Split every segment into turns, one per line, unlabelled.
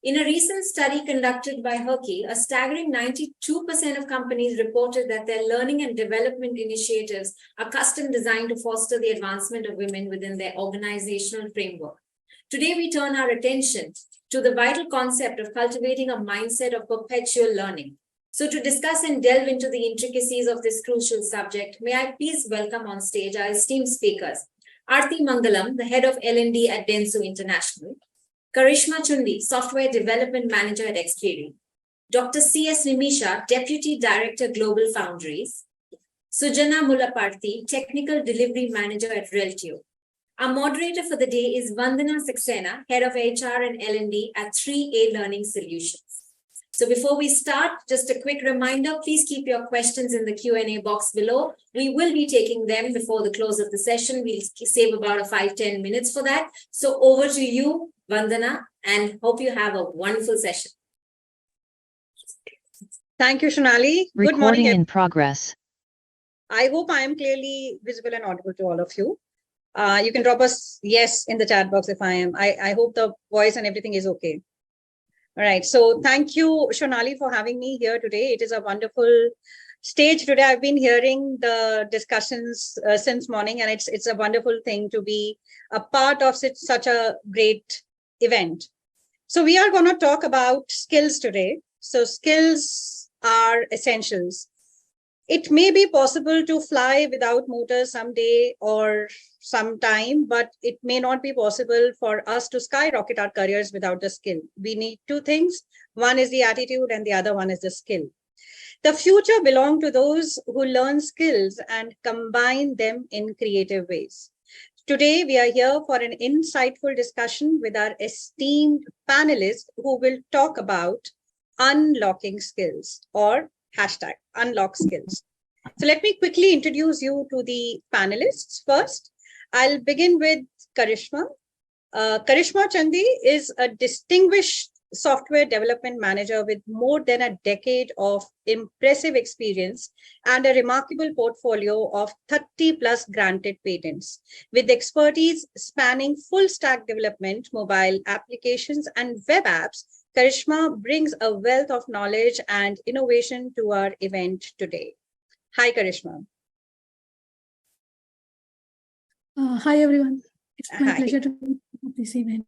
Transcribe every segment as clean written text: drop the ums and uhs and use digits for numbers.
In a recent study conducted by HerKey, a staggering 92% of companies reported that their learning and development initiatives are custom designed to foster the advancement of women within their organizational framework. Today, we turn our attention to the vital concept of cultivating a mindset of perpetual learning. So to discuss and delve into the intricacies of this crucial subject, may I please welcome on stage our esteemed speakers, Arthi Mangalam, the head of L&D at Dentsu International, Charishma Chundi, Software Development Manager at Xperi, Dr. C.S. Nimisha, Deputy Director, GlobalFoundries, Sujana Mulaparti, Technical Delivery Manager at Reltio. Our moderator for the day is Vandana Saxena, Head of HR and L&D at 3A Learning Solutions. So before we start, just a quick reminder, please keep your questions in the Q&A box below. We will be taking them before the close of the session. We'll save about 5-10 minutes for that. So over to you, Vandana, and hope you have a wonderful session.
Thank you, Shonali.
Good morning. In progress.
I hope I am clearly visible and audible to all of you. You can drop us yes in the chat box if I am. I hope the voice and everything is okay. All right. So thank you, Shonali, for having me here today. It is a wonderful stage today. I've been hearing the discussions since morning, and it's a wonderful thing to be a part of such a great event. So we are going to talk about skills today. So skills are essentials. It may be possible to fly without motors someday or sometime, but it may not be possible for us to skyrocket our careers without the skill. We need two things. One is the attitude and the other one is the skill. The future belongs to those who learn skills and combine them in creative ways. Today, we are here for an insightful discussion with our esteemed panelists who will talk about unlocking skills or #unlock skills. So let me quickly introduce you to the panelists first. I'll begin with Charishma. Charishma Chundi is a distinguished software development manager with more than a decade of impressive experience and a remarkable portfolio of 30 plus granted patents. With expertise spanning full stack development, mobile applications, and web apps, Charishma brings a wealth of knowledge and innovation to our event today. Hi, Charishma.
Hi, everyone. It's my pleasure to be at this event.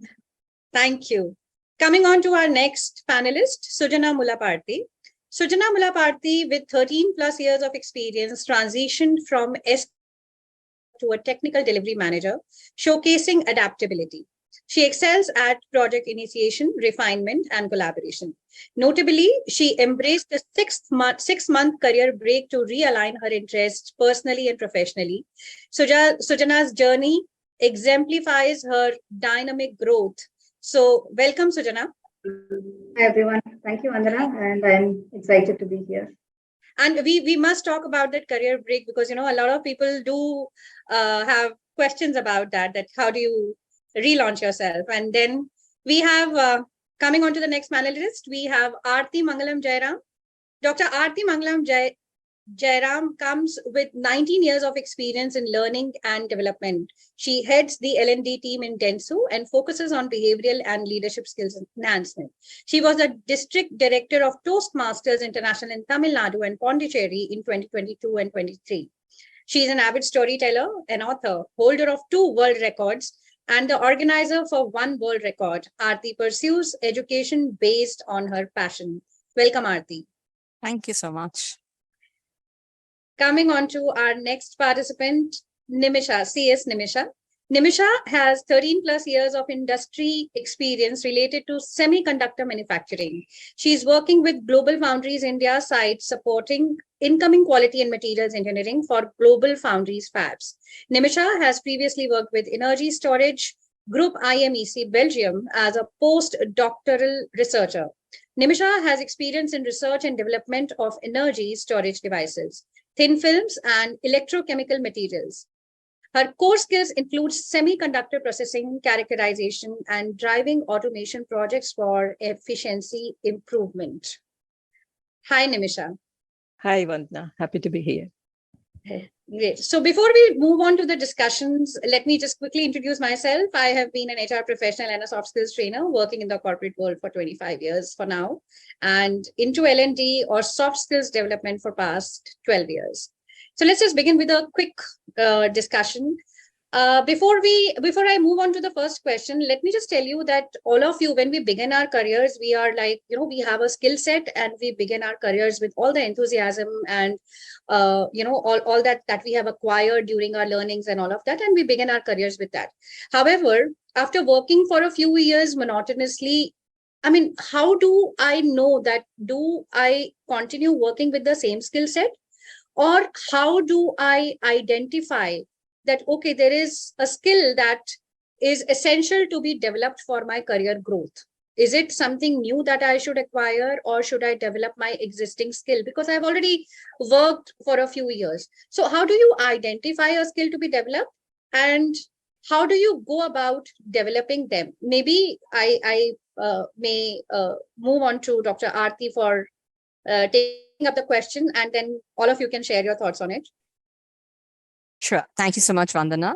Thank you. Coming on to our next panelist, Sujana Mulaparti. Sujana Mulaparti, with 13 plus years of experience, transitioned from S to a technical delivery manager, showcasing adaptability. She excels at project initiation, refinement, and collaboration. Notably, she embraced a six-month career break to realign her interests personally and professionally. Sujana's journey exemplifies her dynamic growth. So, welcome, Sujana.
Hi, everyone. Thank you, Vandana, and I'm excited to be here.
And we must talk about that career break because, a lot of people do have questions about that how do you relaunch yourself? And then we have, coming on to the next panelist, we have Arthi Mangalam Jairam. Dr. Arthi Mangalam Jairam comes with 19 years of experience in learning and development. She heads the L&D team in Dentsu and focuses on behavioral and leadership skills enhancement. She was the district director of Toastmasters International in Tamil Nadu and Pondicherry in 2022 and 23. She is an avid storyteller, an author, holder of 2 world records, and the organizer for 1 world record. Arthi pursues education based on her passion. Welcome, Arthi.
Thank you so much.
Coming on to our next participant, Nimisha, CS Nimisha. Nimisha has 13 plus years of industry experience related to semiconductor manufacturing. She's working with GlobalFoundries India site supporting incoming quality and materials engineering for GlobalFoundries fabs. Nimisha has previously worked with Energy Storage Group IMEC Belgium as a postdoctoral researcher. Nimisha has experience in research and development of energy storage devices, thin films, and electrochemical materials. Her core skills include semiconductor processing, characterization, and driving automation projects for efficiency improvement. Hi, Nimisha.
Hi, Vandana. Happy to be here.
Great. So before we move on to the discussions, let me just quickly introduce myself. I have been an HR professional and a soft skills trainer working in the corporate world for 25 years for now, and into L&D or soft skills development for past 12 years. So let's just begin with a quick discussion. Before I move on to the first question, let me just tell you that all of you, when we begin our careers, we are like, we have a skill set and we begin our careers with all the enthusiasm and, all that we have acquired during our learnings and all of that. And we begin our careers with that. However, after working for a few years monotonously, I mean, how do I know that? Do I continue working with the same skill set? Or how do I identify that, okay, there is a skill that is essential to be developed for my career growth? Is it something new that I should acquire, or should I develop my existing skill? Because I've already worked for a few years. So how do you identify a skill to be developed, and how do you go about developing them? Maybe I may move on to Dr. Arthi for taking up the question, and then all of you can share your thoughts on it.
Sure. Thank you so much, Vandana.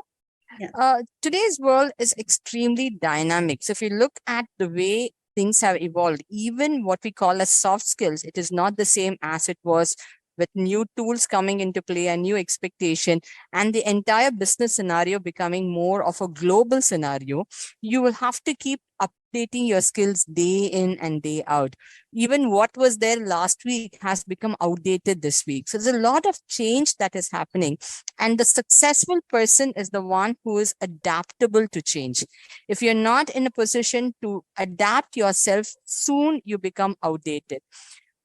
Yeah.
Today's world is extremely dynamic. So if you look at the way things have evolved, even what we call as soft skills, it is not the same as it was with new tools coming into play and new expectation, and the entire business scenario becoming more of a global scenario. You will have to keep updating your skills day in and day out. Even what was there last week has become outdated this week. So there's a lot of change that is happening, and the successful person is the one who is adaptable to change. If you're not in a position to adapt yourself, soon you become outdated.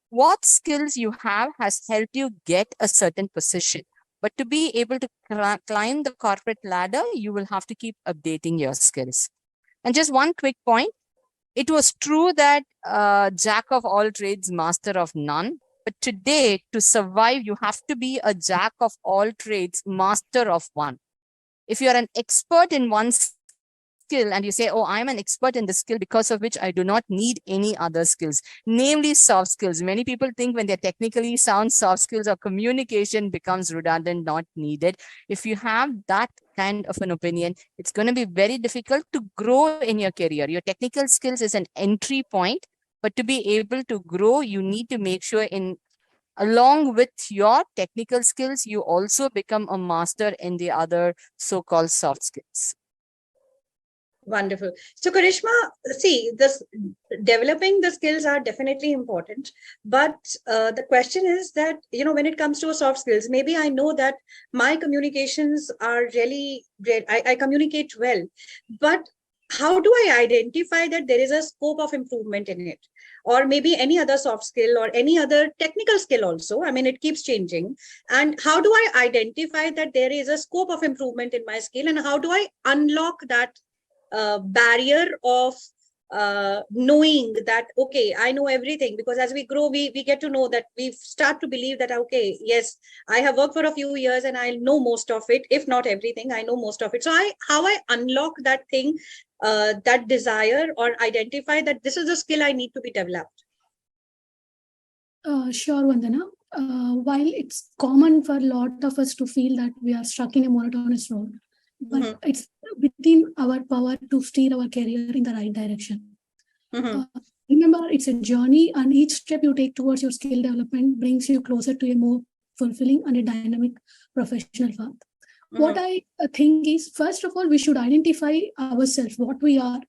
What skills you have has helped you get a certain position. But to be able to climb the corporate ladder, you will have to keep updating your skills. And just one quick point. It was true that jack of all trades, master of none. But today, to survive, you have to be a jack of all trades, master of one. If you're an expert in one skill and you say, oh, I'm an expert in this skill because of which I do not need any other skills, namely soft skills. Many people think when they're technically sound, soft skills or communication becomes redundant, not needed. If you have that kind of an opinion, it's going to be very difficult to grow in your career. Your technical skills is an entry point, but to be able to grow, you need to make sure along with your technical skills, you also become a master in the other so-called soft skills.
Wonderful. So Charishma, see, developing the skills are definitely important, but the question is that, when it comes to soft skills, maybe I know that my communications are really great. I communicate well, but how do I identify that there is a scope of improvement in it? Or maybe any other soft skill or any other technical skill also. I mean, it keeps changing. And how do I identify that there is a scope of improvement in my skill? And how do I unlock that barrier of knowing that, okay, I know everything? Because as we grow, we get to know that we start to believe that, okay, yes, I have worked for a few years and I know most of it. If not everything, I know most of it. So how I unlock that thing, that desire, or identify that this is a skill I need to be developed?
Sure, Vandana. While it's common for a lot of us to feel that we are stuck in a monotonous role, but it's within our power to steer our career in the right direction. Remember, it's a journey, and each step you take towards your skill development brings you closer to a more fulfilling and a dynamic professional path. What I think is, first of all, we should identify ourselves, what we are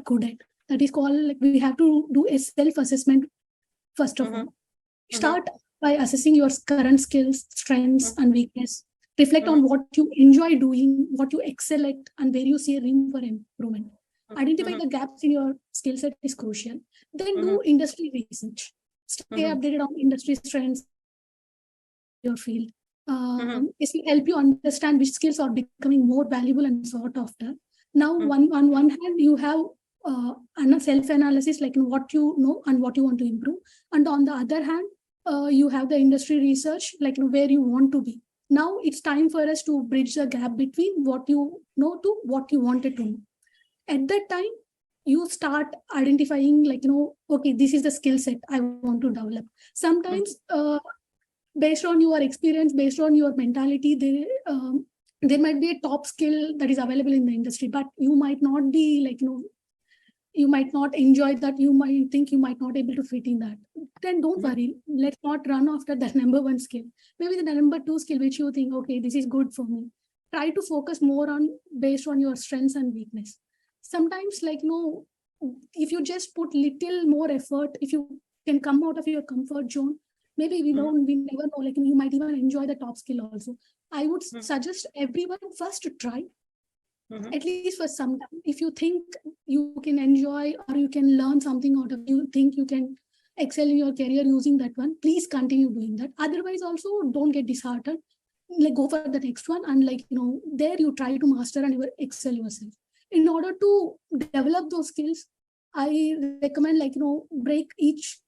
good at. That is called, we have to do a self-assessment first of all. Start by assessing your current skills, strengths, and weakness. Reflect on what you enjoy doing, what you excel at, and where you see room for improvement. Identify the gaps in your skill set is crucial. Then do industry research. Stay updated on industry trends, your field. This will help you understand which skills are becoming more valuable and sought after. Now, on one hand, you have self-analysis, like what you know and what you want to improve. And on the other hand, you have the industry research, like where you want to be. Now it's time for us to bridge the gap between what you know to what you wanted to know. At that time, you start identifying, okay, this is the skill set I want to develop. Sometimes based on your experience, based on your mentality, there might be a top skill that is available in the industry, but you might not be like, you might not enjoy that. You might think you might not able to fit in that. Then don't worry. Let's not run after that number one skill. Maybe the number two skill, which you think, okay, this is good for me. Try to focus more on based on your strengths and weakness. Sometimes, like, if you just put little more effort, if you can come out of your comfort zone, maybe we never know, like, you might even enjoy the top skill also. I would suggest everyone first to try, at least for some time. If you think you can enjoy or you can learn something out of, you think you can excel in your career using that one, please continue doing that. Otherwise, also don't get disheartened. Like, go for the next one, and like, there you try to master and you will excel yourself. In order to develop those skills, I recommend, like, break each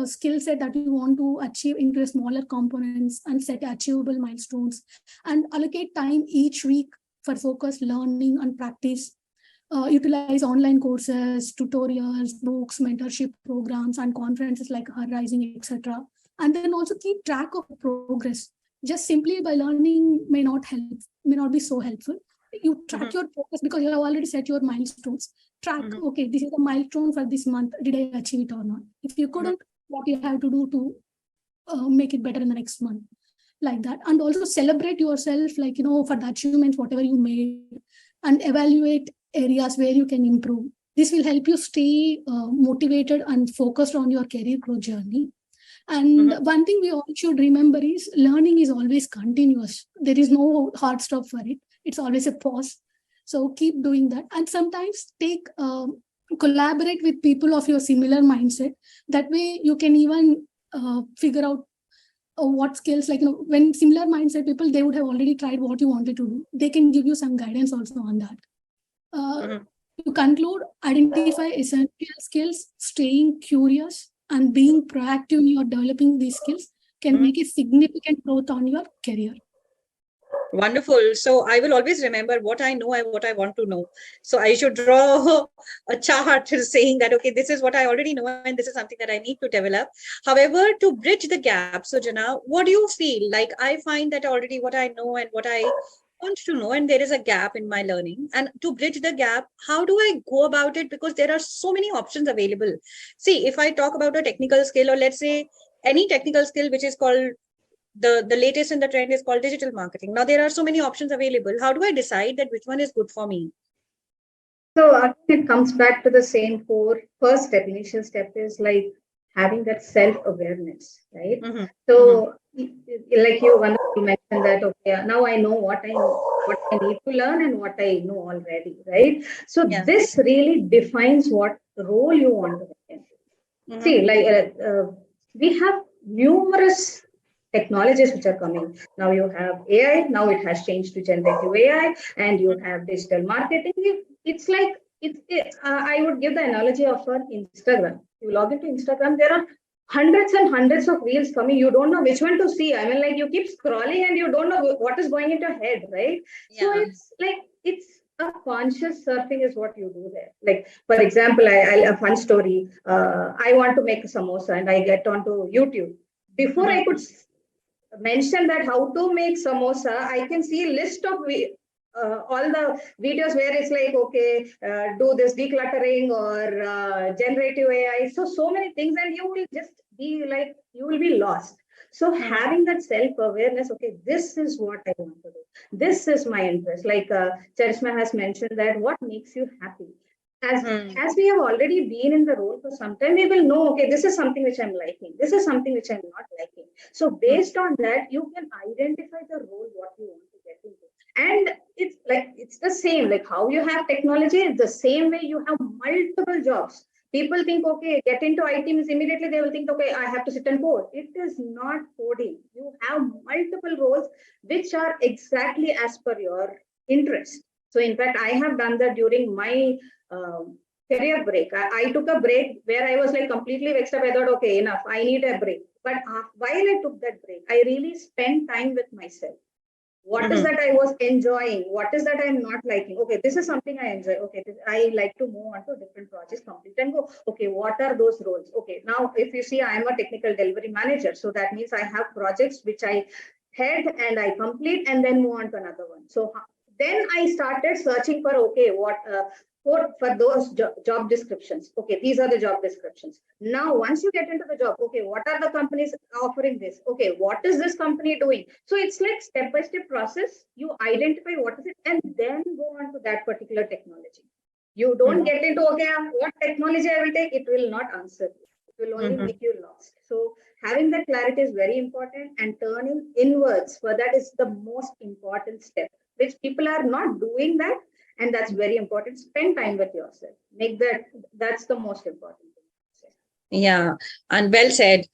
skill set that you want to achieve into smaller components and set achievable milestones, and allocate time each week for focused learning and practice. Utilize online courses, tutorials, books, mentorship programs, and conferences like HerRising, etc. And then also keep track of progress. Just simply by learning may not be so helpful. You track your progress because you have already set your milestones. Track, okay, this is a milestone for this month. Did I achieve it or not? If you couldn't, what you have to do to make it better in the next month, like that. And also celebrate yourself, like, for the achievements, whatever you made, and evaluate areas where you can improve. This will help you stay motivated and focused on your career growth journey. And one thing we all should remember is learning is always continuous. There is no hard stop for it. It's always a pause. So keep doing that. And sometimes collaborate with people of your similar mindset. That way you can even figure out what skills, like, when similar mindset people, they would have already tried what you wanted to do. They can give you some guidance also on that. To conclude, identify essential skills, staying curious, and being proactive in your developing these skills can make a significant growth on your career.
Wonderful. So I will always remember what I know and what I want to know. So I should draw a chart saying that, okay, this is what I already know and this is something that I need to develop. However, to bridge the gap, Sujana, what do you feel? Like, I find that already what I know and what I want to know, and there is a gap in my learning. And to bridge the gap, how do I go about it? Because there are so many options available. See, if I talk about a technical skill, or let's say any technical skill, which is called the latest in the trend is called digital marketing. Now there are so many options available. How do I decide that which one is good for me?
So it comes back to the same core. First step, initial step is like having that self-awareness, right? So like you mentioned that, okay, now I know what I need to learn and what I know already, right? So this really defines what role you want to get into. See, like we have numerous technologies which are coming. Now you have AI, now it has changed to generative AI, and you have digital marketing. It's like, I would give the analogy of Instagram. You log into Instagram, there are hundreds and hundreds of reels coming. You don't know which one to see. I mean, like, you keep scrolling and you don't know what is going into your head, right? So it's like, it's a conscious surfing is what you do there. Like, for example, a fun story. I want to make a samosa and I get onto YouTube. Before I could mention that how to make samosa, I can see a list of all the videos where it's like, okay, do this decluttering or generative AI. So many things, and you will just be like, you will be lost. So having that self-awareness, okay, this is what I want to do. This is my interest. Like Charishma has mentioned that what makes you happy. As we have already been in the role for some time, we will know, okay, this is something which I'm liking. This is something which I'm not liking. So based on that, you can identify the role, what you want to get into. And it's like, it's the same, like how you have technology, it's the same way you have multiple jobs. People think, okay, get into IT means immediately they will think, okay, I have to sit and code. It is not coding. You have multiple roles which are exactly as per your interest. So in fact, I have done that during my career break. I took a break where I was like completely vexed up. I thought, okay, enough, I need a break. But while I took that break, I really spent time with myself. What is that I was enjoying? What is that I'm not liking? Okay, this is something I enjoy. Okay, I like to move on to different projects, complete and go. Okay, what are those roles? Okay, now if you see, I'm a technical delivery manager. So that means I have projects which I head and I complete and then move on to another one. So then I started searching for, okay, what for those job descriptions. Okay, these are the job descriptions. Now, once you get into the job, okay, what are the companies offering this? Okay, what is this company doing? So it's like step-by-step process. You identify what is it and then go on to that particular technology. You don't get into, okay, what technology I will take, it will not answer you. It will only make you lost. So having that clarity is very important, and turning inwards for that is the most important step, which people are not doing that. And that's very important. Spend time with yourself. That's the most important thing.
Yeah, and well said.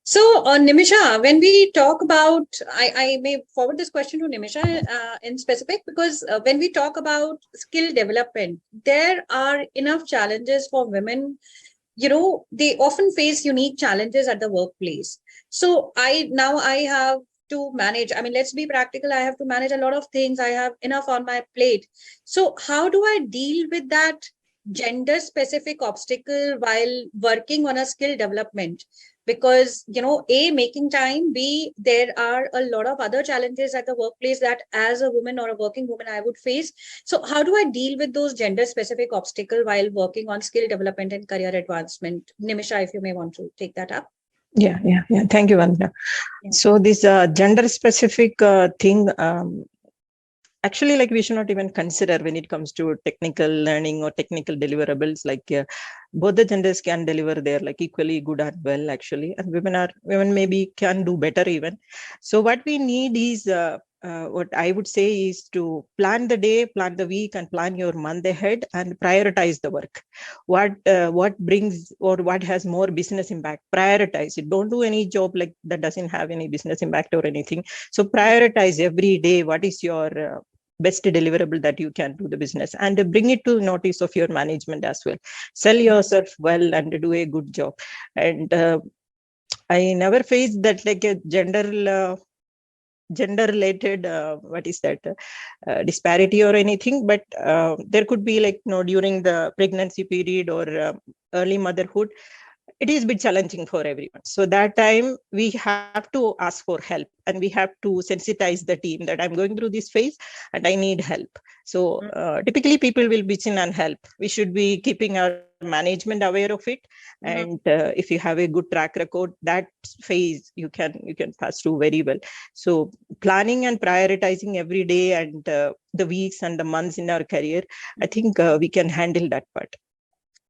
So, Nimisha, when we talk about, I may forward this question to Nimisha in specific, because when we talk about skill development, there are enough challenges for women. They often face unique challenges at the workplace. So I have to manage. I mean, let's be practical. I have to manage a lot of things. I have enough on my plate. So how do I deal with that gender specific obstacle while working on a skill development? Because, A, making time, B, there are a lot of other challenges at the workplace that as a woman or a working woman, I would face. So how do I deal with those gender specific obstacles while working on skill development and career advancement? Nimisha, if you may want to take that up.
Yeah. Thank you, Vandana.
Yeah.
So this gender specific thing, actually, like, we should not even consider when it comes to technical learning or technical deliverables. Like both the genders can deliver there like equally good and well, actually, and women maybe can do better even. So what we need is what I would say is to plan the day, plan the week, and plan your month ahead, and prioritize the work. What brings or what has more business impact, prioritize it. Don't do any job like that doesn't have any business impact or anything. So prioritize every day what is your best deliverable that you can do the business, and bring it to notice of your management as well. Sell yourself well and do a good job. And I never faced that like a gender related what is that disparity or anything, but there could be like during the pregnancy period or early motherhood, it is a bit challenging for everyone. So that time we have to ask for help, and we have to sensitize the team that I'm going through this phase and I need help. So typically people will pitch in and help. We should be keeping our management aware of it. And if you have a good track record, that phase you can pass through very well. So planning and prioritizing every day and the weeks and the months in our career, I think we can handle that part.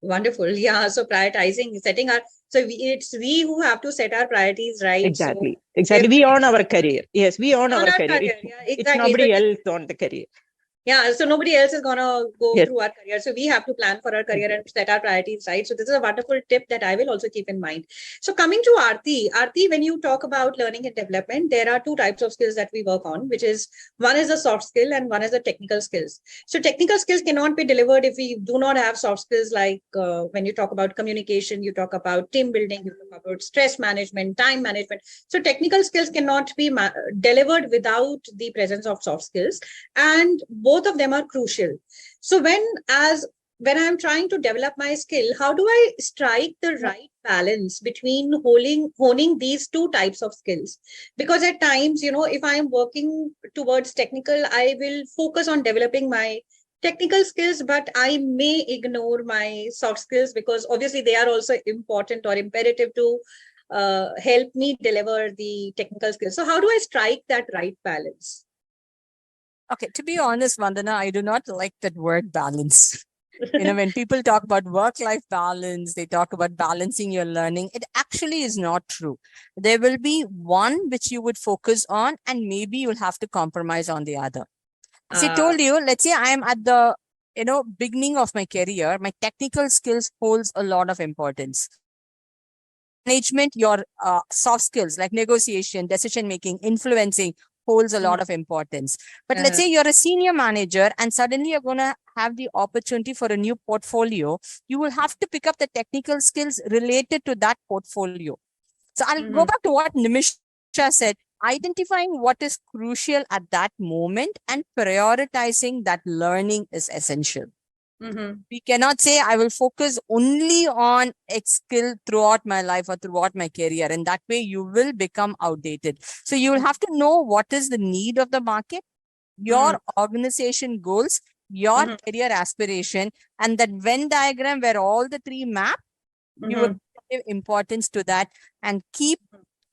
Wonderful. Yeah. So prioritizing, setting our, it's we who have to set our priorities, right?
Exactly. We own our career. Yes, we own our career.
Yeah, exactly.
It's nobody else on the career.
Yeah, so nobody else is going to go through our career. So we have to plan for our career and set our priorities, right? So this is a wonderful tip that I will also keep in mind. So coming to Arthi, when you talk about learning and development, there are two types of skills that we work on, which is one is the soft skill and one is the technical skills. So technical skills cannot be delivered if we do not have soft skills, like when you talk about communication, you talk about team building, you talk about stress management, time management. So technical skills cannot be delivered without the presence of soft skills, and both of them are crucial. So when I'm trying to develop my skill, how do I strike the right balance between honing these two types of skills? Because at times, if I am working towards technical, I will focus on developing my technical skills, but I may ignore my soft skills, because obviously they are also important or imperative to help me deliver the technical skills. So how do I strike that right balance?
Okay, to be honest, Vandana, I do not like that word balance. When people talk about work-life balance, they talk about balancing your learning. It actually is not true. There will be one which you would focus on, and maybe you'll have to compromise on the other. As I told you, let's say I am at the beginning of my career, my technical skills holds a lot of importance. Management, your soft skills like negotiation, decision-making, influencing, holds a lot of importance. But let's say you're a senior manager and suddenly you're going to have the opportunity for a new portfolio. You will have to pick up the technical skills related to that portfolio. So I'll go back to what Nimisha said. identifying what is crucial at that moment and prioritizing that learning is essential. We cannot say I will focus only on X skill throughout my life or throughout my career. And that way you will become outdated. So you will have to know what is the need of the market, your organization goals, your career aspiration, and that Venn diagram where all the three map, you will give importance to that and keep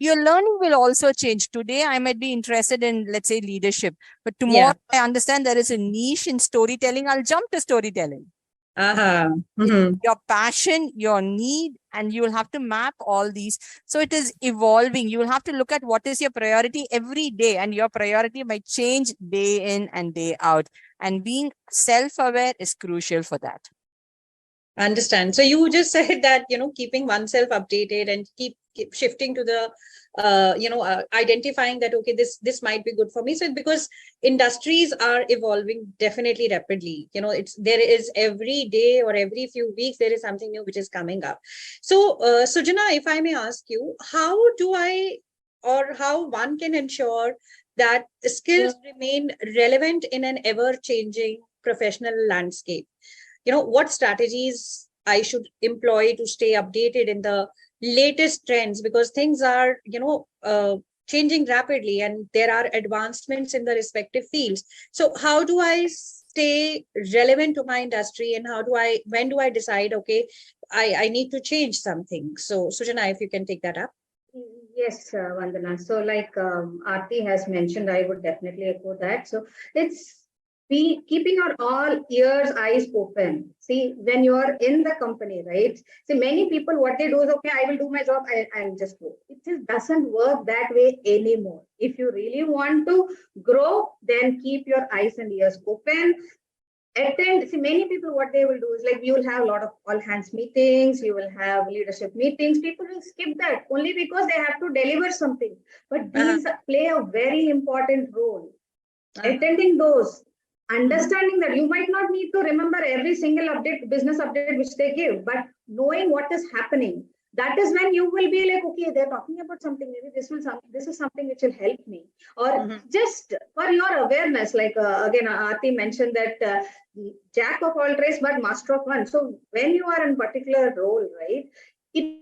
your learning will also change. Today, I might be interested in, let's say, leadership, but tomorrow I understand there is a niche in storytelling. I'll jump to storytelling. Your passion, your need, and you will have to map all these. So it is evolving. You will have to look at what is your priority every day, and your priority might change day in and day out. And being self-aware is crucial for that.
Understand. So you just said that, keeping oneself updated and keep shifting to the, identifying that, okay, this might be good for me. So because industries are evolving definitely rapidly, there is every day or every few weeks, there is something new which is coming up. So Sujana, if I may ask you, how one can ensure that skills remain relevant in an ever-changing professional landscape? What strategies I should employ to stay updated in the latest trends, because things are, changing rapidly and there are advancements in the respective fields. So how do I stay relevant to my industry, and when do I decide, okay, I need to change something? So Sujana, if you can take that up.
Yes, Vandana. So like Arthi has mentioned, I would definitely echo that. So it's be keeping your all ears, eyes open. See, when you are in the company, right? See, many people, what they do is, okay, I will do my job, I'll just go. It just doesn't work that way anymore. If you really want to grow, then keep your eyes and ears open. Attend. See, many people, what they will do is, like, you will have a lot of all hands meetings, you will have leadership meetings. People will skip that only because they have to deliver something. But these play a very important role. Attending those, understanding that you might not need to remember every single business update which they give, but knowing what is happening, that is when you will be like, okay, they're talking about something, maybe this is something which will help me. Or just for your awareness, like again, Arthi mentioned that jack of all trades, but master of one. So when you are in particular role, right, you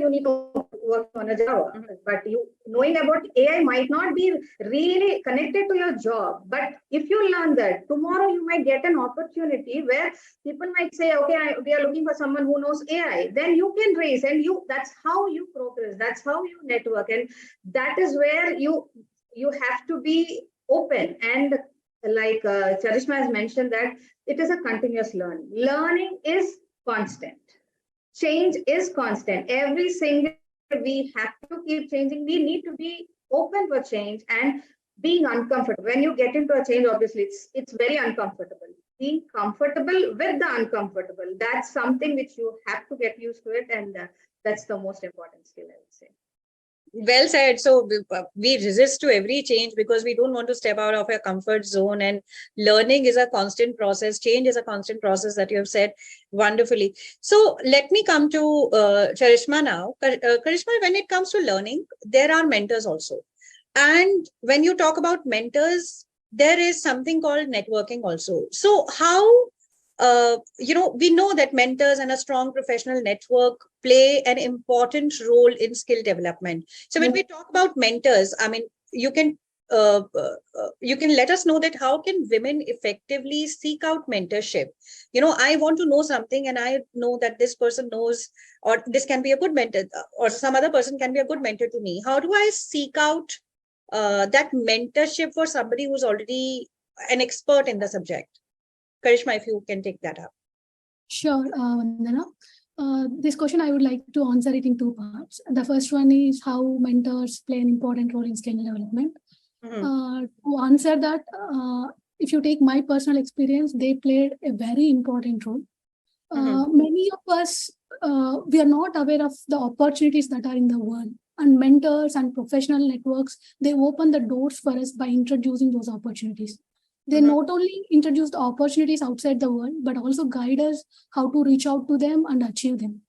need to work on a Java, but you knowing about AI might not be really connected to your job. But if you learn that, tomorrow you might get an opportunity where people might say, okay, we are looking for someone who knows AI. Then you can raise, and that's how you progress. That's how you network, and that is where you have to be open. And like Charishma has mentioned, that it is a continuous learning. Learning is constant. Change is constant. Every single we have to keep changing. We need to be open for change and being uncomfortable. When you get into a change, obviously it's very uncomfortable. Being comfortable with the uncomfortable, that's something which you have to get used to it, and that's the most important skill, I would say.
Well said. So we resist to every change because we don't want to step out of our comfort zone, and learning is a constant process. Change is a constant process, that you have said wonderfully. So let me come to Charishma now. Charishma, when it comes to learning, there are mentors also. And when you talk about mentors, there is something called networking also. So how, we know that mentors and a strong professional network play an important role in skill development. So when we talk about mentors, I mean, you can let us know that how can women effectively seek out mentorship? I want to know something, and I know that this person knows, or this can be a good mentor, or some other person can be a good mentor to me. How do I seek out that mentorship for somebody who's already an expert in the subject? Charishma, if you can take that up.
Sure, Vandana. This question, I would like to answer it in two parts. The first one is how mentors play an important role in skill development. To answer that, if you take my personal experience, they played a very important role. Many of us, we are not aware of the opportunities that are in the world. And mentors and professional networks, they open the doors for us by introducing those opportunities. They not only introduce the opportunities outside the world, but also guide us how to reach out to them and achieve them.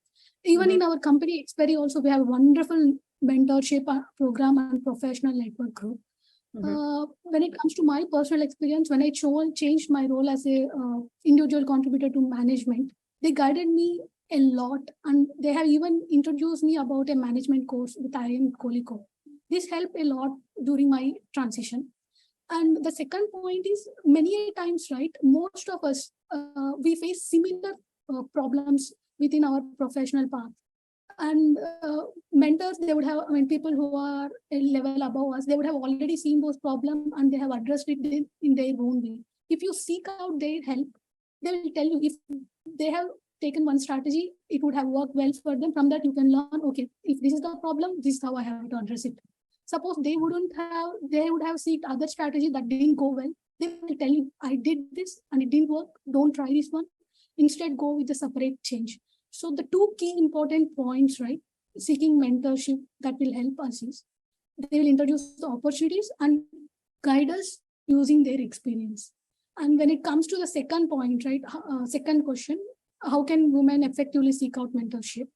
Even in our company, Xperi, also we have wonderful mentorship program and professional network group. When it comes to my personal experience, when I changed my role as a individual contributor to management, they guided me a lot, and they have even introduced me about a management course with IIM Koliko. This helped a lot during my transition. And the second point is, many times, right, most of us, we face similar problems within our professional path. And mentors, they would have, people who are a level above us, they would have already seen those problems and they have addressed it in their own way. If you seek out their help, they will tell you if they have taken one strategy, it would have worked well for them. From that, you can learn, okay, if this is the problem, this is how I have to address it. Suppose they would have sought other strategy that didn't go well. They will tell you, I did this and it didn't work. Don't try this one. Instead, go with a separate change. So the two key important points, right, seeking mentorship that will help us is they will introduce the opportunities and guide us using their experience. And when it comes to the second point, right, second question, how can women effectively seek out mentorship?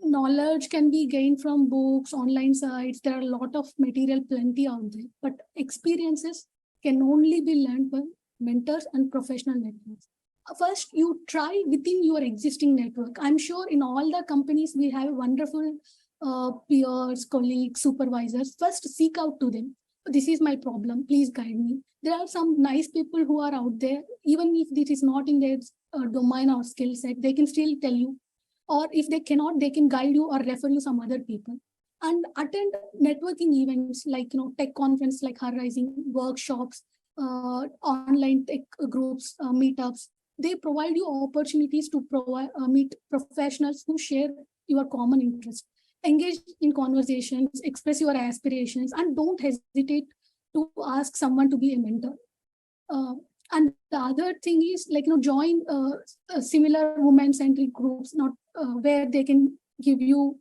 Knowledge can be gained from books, online sites. There are a lot of material, plenty out there, but experiences can only be learned by mentors and professional networks. First, you try within your existing network. I'm sure in all the companies, we have wonderful peers, colleagues, supervisors. First, seek out to them. This is my problem. Please guide me. There are some nice people who are out there. Even if this is not in their domain or skill set, they can still tell you. Or if they cannot, they can guide you or refer you some other people. And attend networking events like tech conference like HerRising, workshops, online tech groups, meetups. They provide you opportunities to meet professionals who share your common interest. Engage in conversations, express your aspirations, and don't hesitate to ask someone to be a mentor. And the other thing is join similar women-centric groups, not where they can give you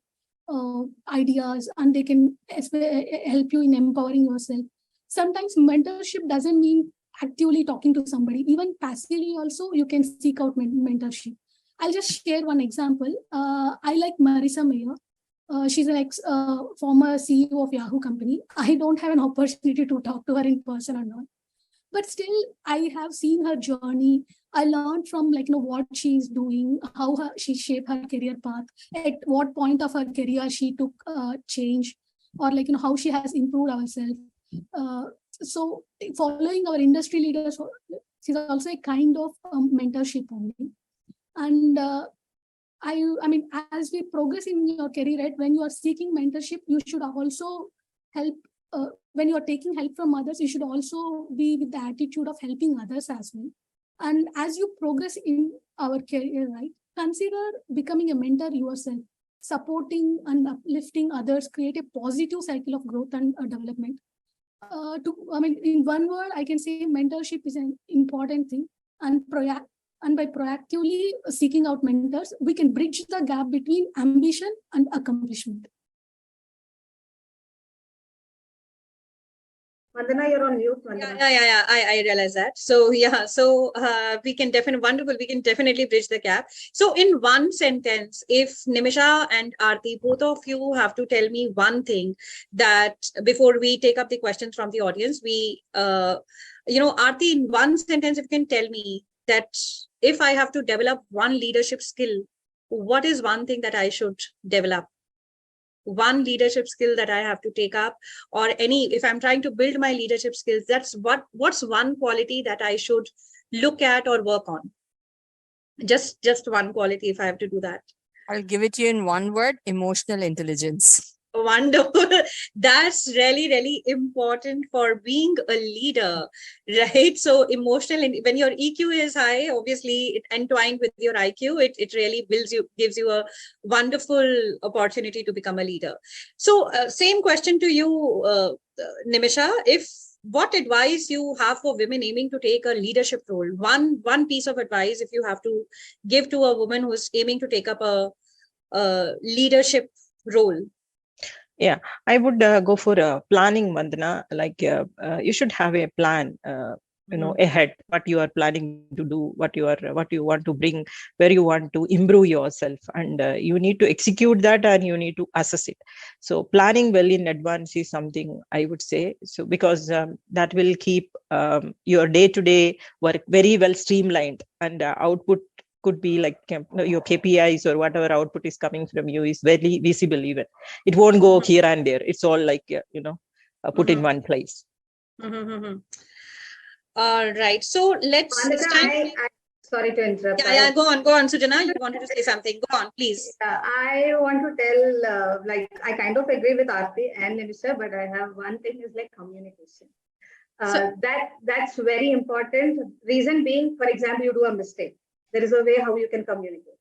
ideas and they can help you in empowering yourself. Sometimes mentorship doesn't mean actively talking to somebody. Even passively also, you can seek out mentorship. I'll just share one example. I like Marissa Mayer. She's an former CEO of Yahoo company. I don't have an opportunity to talk to her in person or not. But still, I have seen her journey. I learned from what she's doing, how she shaped her career path, at what point of her career she took change, or how she has improved herself. So following our industry leaders is also a kind of mentorship only. And as we progress in your career, right, when you are seeking mentorship, you should also help. When you are taking help from others, you should also be with the attitude of helping others as well. And as you progress in our career, right, consider becoming a mentor yourself. Supporting and uplifting others create a positive cycle of growth and development. In one word, I can say mentorship is an important thing, and by proactively seeking out mentors, we can bridge the gap between ambition and accomplishment.
Vandana, you're on mute.
Vandana. Yeah. I realize that. So we can definitely bridge the gap. So in one sentence, if Nimisha and Arthi, both of you have to tell me one thing that before we take up the questions from the audience, Arthi, in one sentence, if you can tell me that if I have to develop one leadership skill, what is one thing that I should develop? One leadership skill that I have to take up, or if I'm trying to build my leadership skills, what's one quality that I should look at or work on? Just one quality if I have to do that.
I'll give it to you in one word: emotional intelligence.
Wonderful. That's really, really important for being a leader, right? So emotional, when your EQ is high, obviously it entwined with your IQ, it really gives you a wonderful opportunity to become a leader. So same question to you, Nimisha. What advice you have for women aiming to take a leadership role? One piece of advice if you have to give to a woman who's aiming to take up a leadership role.
Yeah, I would go for planning, Vandana. You should have a plan. ahead, what you are planning to do, what you want to bring, where you want to improve yourself, and you need to execute that, and you need to assess it. So planning well in advance is something I would say, so because that will keep your day-to-day work very well streamlined, and output could be like your KPIs or whatever output is coming from you is very visible. Even it won't go here and there, it's all like put in one place.
All right, so let's
Vandana, sorry to interrupt.
Yeah, go on, Sujana. You wanted to say something. Go on, please.
I want to tell, I kind of agree with Arthi and Nimisha, but I have one thing is like communication. That's very important. Reason being, for example, you do a mistake. There is a way how you can communicate.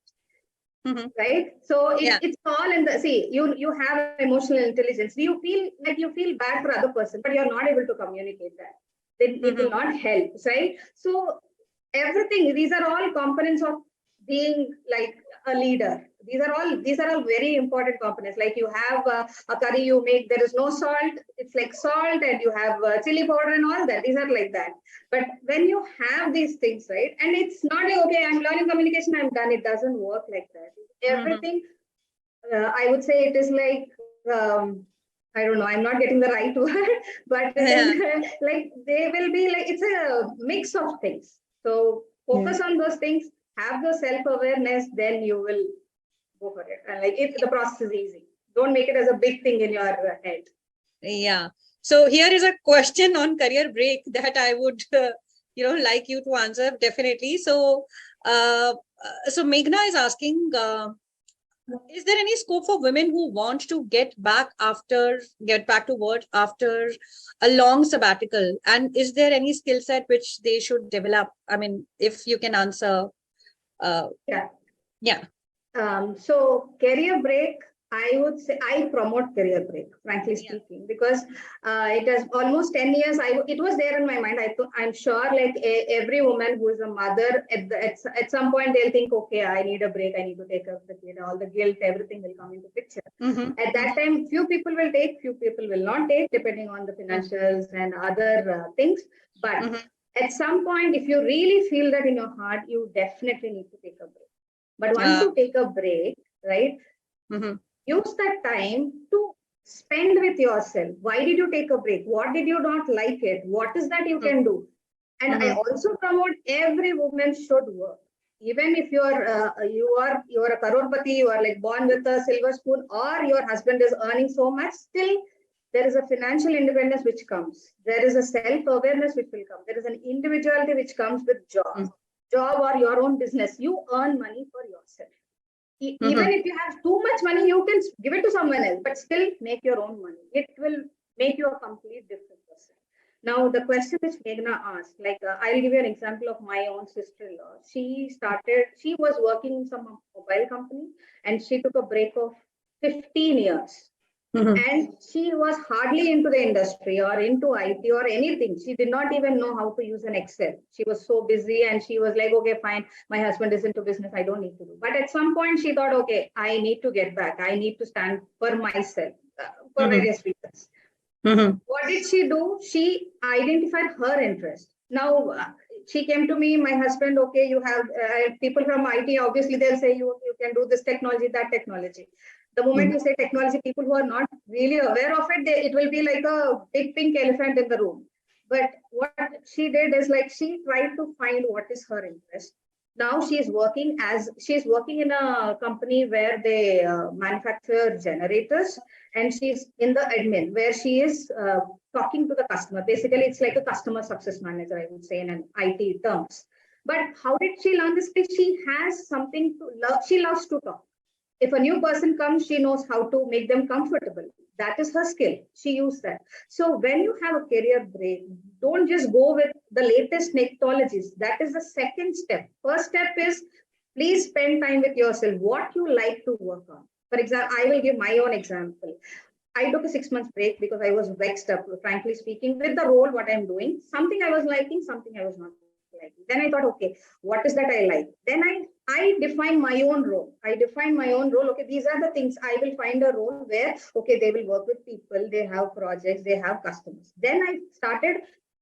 Right? So it's all in the, see, you have emotional intelligence. You feel bad for other person, but you're not able to communicate that. Then it will not help, right? So everything, these are all components of being like a leader. These are all very important components. Like you have a curry you make, there is no salt, it's like salt, and you have chili powder and all that. These are like that. But when you have these things, right, and it's not like, okay, I'm learning communication, I'm done. It doesn't work like that. Everything, I would say it is like, I don't know, I'm not getting the right word, but like they will be like, it's a mix of things. So focus on those things, have the self-awareness, then you will go for it. And like if the process is easy, don't make it as a big thing in your head.
Yeah. So here is a question on career break that I would, like you to answer definitely. So, so Meghna is asking, is there any scope for women who want to get back to work after a long sabbatical? And is there any skill set which they should develop? I mean, if you can answer.
So career break, I would say I promote career break, frankly speaking, because it has almost 10 years. It was there in my mind. I'm sure like every woman who is a mother at some point they'll think, okay, I need a break. I need to take care of the kid. All the guilt, everything will come into picture. At that time, few people will take, few people will not take, depending on the financials and other things. But at some point, if you really feel that in your heart, you definitely need to take a break. But once you take a break, right? Use that time to spend with yourself. Why did you take a break? What did you not like it? What is that you can do? And I also promote every woman should work. Even if you're a crorepati, you are like born with a silver spoon, or your husband is earning so much, still there is a financial independence which comes. There is a self-awareness which will come. There is an individuality which comes with job or your own business. You earn money for yourself. Even if you have too much money, you can give it to someone else, but still make your own money. It will make you a complete different person. Now, the question which Meghna asked, like I'll give you an example of my own sister-in-law. She was working in some mobile company, and she took a break of 15 years. And she was hardly into the industry or into IT or anything. She did not even know how to use an Excel. She was so busy, and she was like, okay, fine, my husband is into business, I don't need to do. But at some point she thought, okay, I need to get back. I need to stand for myself for various reasons. What did she do? She identified her interest. Now, she came to me, my husband, okay, you have people from IT, obviously they'll say you can do this technology, that technology. The moment you say technology, people who are not really aware of it, it will be like a big pink elephant in the room. But what she did is like she tried to find what is her interest. Now she's working in a company where they manufacture generators, and she's in the admin where she is talking to the customer. Basically, it's like a customer success manager, I would say, in an IT terms. But how did she learn this? She has something to love. She loves to talk. If a new person comes, she knows how to make them comfortable. That is her skill. She used that. So when you have a career break, don't just go with the latest technologies. That is the second step. First step is please spend time with yourself. What you like to work on. For example, I will give my own example. I took a 6 month break because I was vexed up, frankly speaking, with the role, what I'm doing. Something I was liking, something I was not liking. Then I thought, okay, what is that I like? Then I define my own role. Okay, these are the things. I will find a role where, okay, they will work with people, they have projects, they have customers. Then I started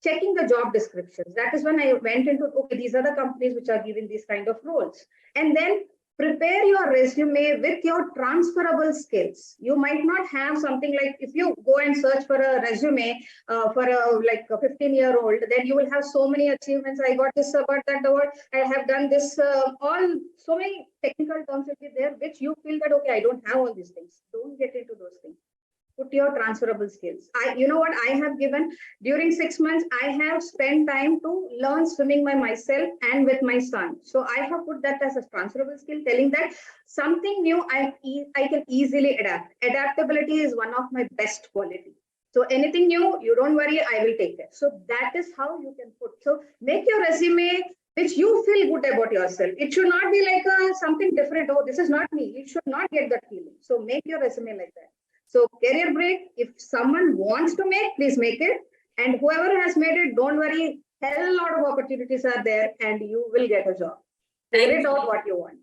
checking the job descriptions. That is when I went into, okay, these are the companies which are giving these kind of roles. And then prepare your resume with your transferable skills. You might not have something like, if you go and search for a resume for a 15-year-old, then you will have so many achievements. I got this award, that award, I have done this, so many technical terms will be there, which you feel that, okay, I don't have all these things. Don't get into those things. Put your transferable skills. You know what I have given during 6 months, I have spent time to learn swimming by myself and with my son. So I have put that as a transferable skill, telling that something new I can easily adapt. Adaptability is one of my best qualities. So anything new, you don't worry, I will take it. So that is how you can put. So make your resume which you feel good about yourself. It should not be like something different. Oh, this is not me. You should not get that feeling. So make your resume like that. So career break, if someone wants to make, please make it. And whoever has made it, don't worry, hell lot of opportunities are there and you will get a job. Figure it out what you want.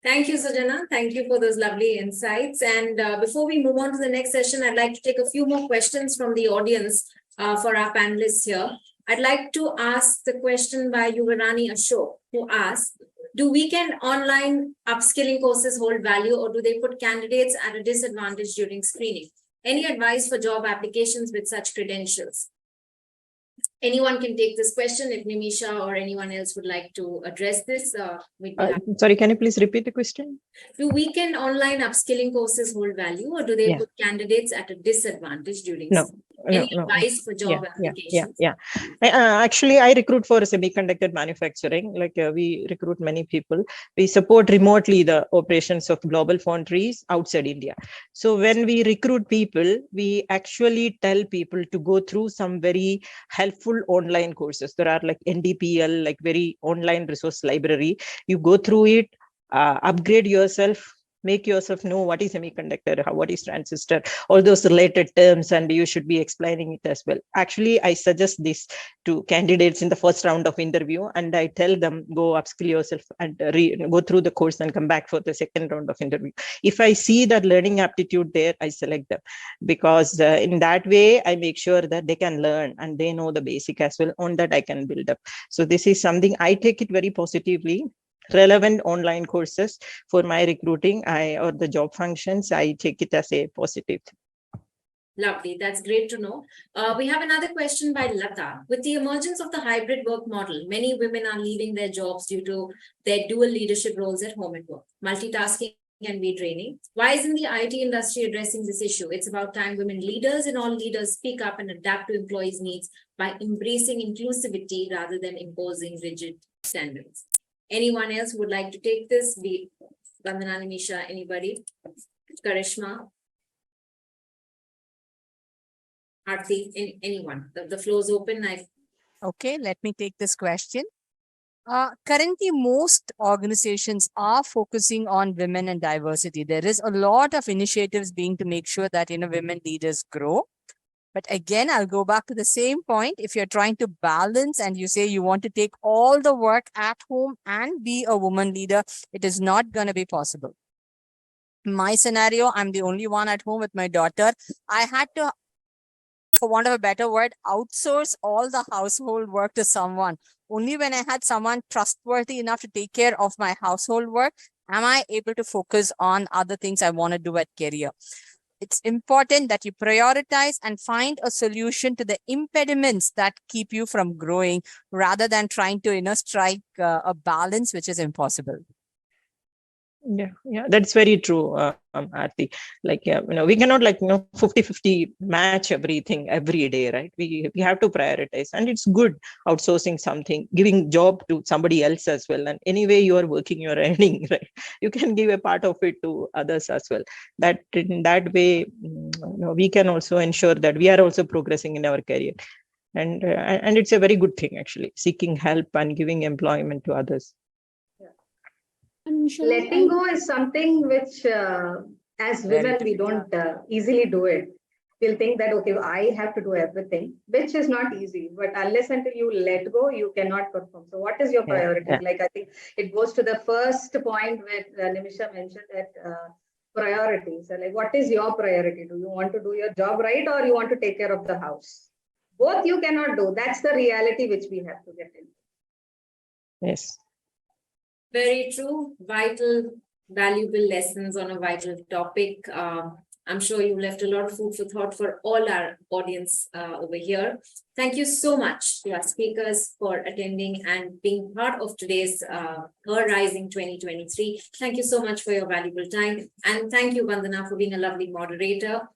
Thank you, Sujana. Thank you for those lovely insights. And before we move on to the next session, I'd like to take a few more questions from the audience for our panelists here. I'd like to ask the question by Yuvarani Ashok, who asks, do weekend online upskilling courses hold value, or do they put candidates at a disadvantage during screening? Any advice for job applications with such credentials? Anyone can take this question. If Nimisha or anyone else would like to address this, we'd be happy.
Sorry, can you please repeat the question?
Do weekend online upskilling courses hold value, or do they put candidates at a disadvantage during screening? Any advice for job applications?
Actually, I recruit for semiconductor manufacturing. We recruit many people. We support remotely the operations of GlobalFoundries outside India. So when we recruit people, we actually tell people to go through some very helpful online courses. There are like NDPL, like very online resource library. You go through it, upgrade yourself, make yourself know what is semiconductor, what is transistor, all those related terms, and you should be explaining it as well. Actually, I suggest this to candidates in the first round of interview, and I tell them, go upskill yourself and go through the course and come back for the second round of interview. If I see that learning aptitude there, I select them, because in that way, I make sure that they can learn and they know the basic as well. On that, I can build up. So this is something I take it very positively. Relevant online courses for my recruiting or the job functions, I take it as a positive.
Lovely. That's great to know. We have another question by Lata. With the emergence of the hybrid work model, many women are leaving their jobs due to their dual leadership roles at home and work. Multitasking can be draining. Why isn't the IT industry addressing this issue? It's about time women leaders and all leaders speak up and adapt to employees' needs by embracing inclusivity rather than imposing rigid standards. Anyone else would like to take this? Be Vandana, Nimisha, anybody? Charishma? Arthi, anyone? The floor is open.
Okay, let me take this question. Currently, most organizations are focusing on women and diversity. There is a lot of initiatives being to make sure that women leaders grow. But again, I'll go back to the same point. If you're trying to balance and you say you want to take all the work at home and be a woman leader, it is not going to be possible. In my scenario, I'm the only one at home with my daughter. I had to, for want of a better word, outsource all the household work to someone. Only when I had someone trustworthy enough to take care of my household work, am I able to focus on other things I want to do at career. It's important that you prioritize and find a solution to the impediments that keep you from growing, rather than trying to strike a balance which is impossible.
Yeah, that's very true, Arthi. We cannot 50-50 match everything every day, right? We have to prioritize, and it's good outsourcing something, giving job to somebody else as well. And anyway, you are working, you are earning, right? You can give a part of it to others as well. That in that way, we can also ensure that we are also progressing in our career, and it's a very good thing actually, seeking help and giving employment to others.
Letting go is something which, as women, we don't easily do it. We'll think that, okay, I have to do everything, which is not easy. But unless until you let go, you cannot perform. So what is your priority? I think it goes to the first point where Nimisha mentioned that priorities. So what is your priority? Do you want to do your job right, or you want to take care of the house? Both you cannot do. That's the reality which we have to get into.
Yes.
Very true. Vital, valuable lessons on a vital topic. I'm sure you left a lot of food for thought for all our audience over here. Thank you so much to our speakers for attending and being part of today's HerRising 2023. Thank you so much for your valuable time. And thank you, Vandana, for being a lovely moderator.